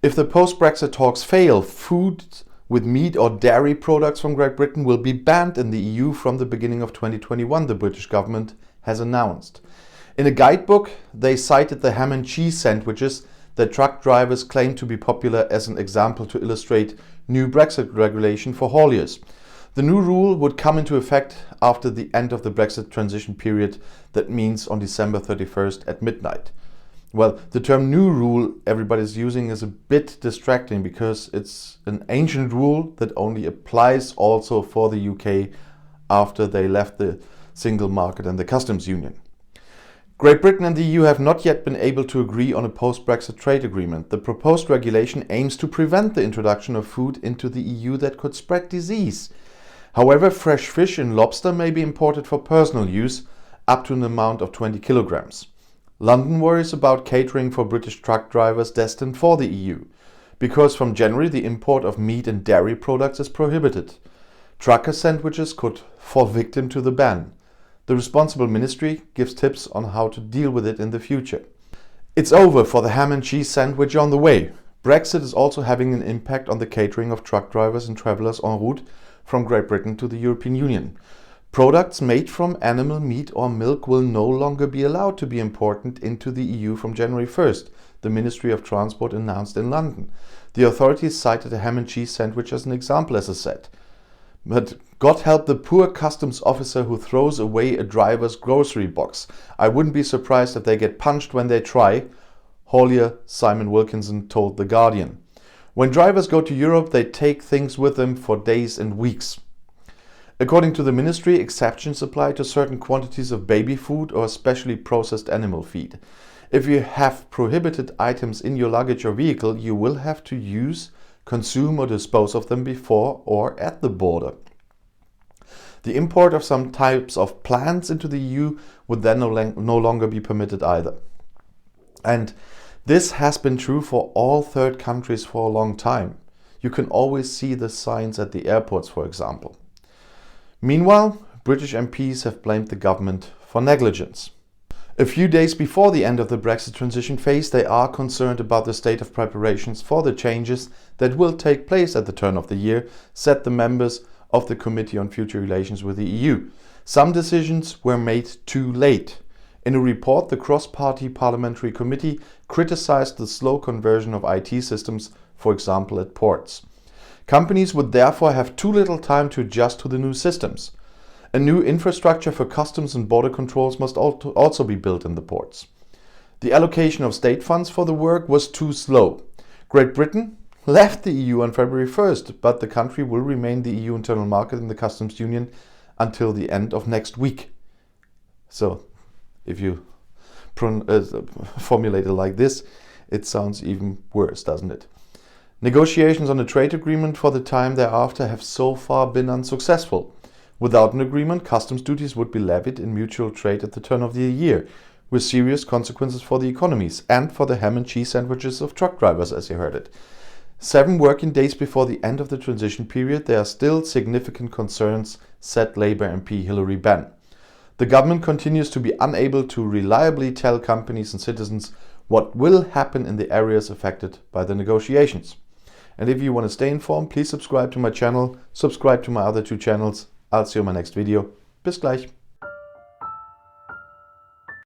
If the post-Brexit talks fail, food with meat or dairy products from Great Britain will be banned in the EU from the beginning of 2021, the British government has announced. In a guidebook, they cited the ham and cheese sandwiches that truck drivers claim to be popular as an example to illustrate new Brexit regulation for hauliers. The new rule would come into effect after the end of the Brexit transition period, that means on December 31st at midnight. Well, the term new rule everybody's using is a bit distracting because it's an ancient rule that only applies also for the UK after they left the single market and the customs union. Great Britain and the EU have not yet been able to agree on a post-Brexit trade agreement. The proposed regulation aims to prevent the introduction of food into the EU that could spread disease. However, fresh fish and lobster may be imported for personal use up to an amount of 20 kilograms. London worries about catering for British truck drivers destined for the EU, because from January the import of meat and dairy products is prohibited. Trucker sandwiches could fall victim to the ban. The responsible ministry gives tips on how to deal with it in the future. It's over for the ham and cheese sandwich on the way. Brexit is also having an impact on the catering of truck drivers and travellers en route from Great Britain to the European Union. Products made from animal meat or milk will no longer be allowed to be imported into the EU from January 1st, the Ministry of Transport announced in London. The authorities cited a ham and cheese sandwich as an example, as I said. But God help the poor customs officer who throws away a driver's grocery box. I wouldn't be surprised if they get punched when they try, haulier Simon Wilkinson told The Guardian. When drivers go to Europe, they take things with them for days and weeks. According to the ministry, exceptions apply to certain quantities of baby food or especially processed animal feed. If you have prohibited items in your luggage or vehicle, you will have to use, consume or dispose of them before or at the border. The import of some types of plants into the EU would then no longer be permitted either. And this has been true for all third countries for a long time. You can always see the signs at the airports, for example. Meanwhile, British MPs have blamed the government for negligence. A few days before the end of the Brexit transition phase, they are concerned about the state of preparations for the changes that will take place at the turn of the year, said the members of the Committee on Future Relations with the EU. Some decisions were made too late. In a report, the Cross-Party Parliamentary Committee criticized the slow conversion of IT systems, for example at ports. Companies would therefore have too little time to adjust to the new systems. A new infrastructure for customs and border controls must also be built in the ports. The allocation of state funds for the work was too slow. Great Britain left the EU on February 1st, but the country will remain the EU internal market in the customs union until the end of next week. So, if you formulate it like this, it sounds even worse, doesn't it? Negotiations on a trade agreement for the time thereafter have so far been unsuccessful. Without an agreement, customs duties would be levied in mutual trade at the turn of the year, with serious consequences for the economies and for the ham and cheese sandwiches of truck drivers, as you heard it. 7 working days before the end of the transition period, there are still significant concerns, said Labour MP Hilary Benn. The government continues to be unable to reliably tell companies and citizens what will happen in the areas affected by the negotiations. And if you want to stay informed, please subscribe to my channel, subscribe to my other 2 channels. I'll see you in my next video. Bis gleich.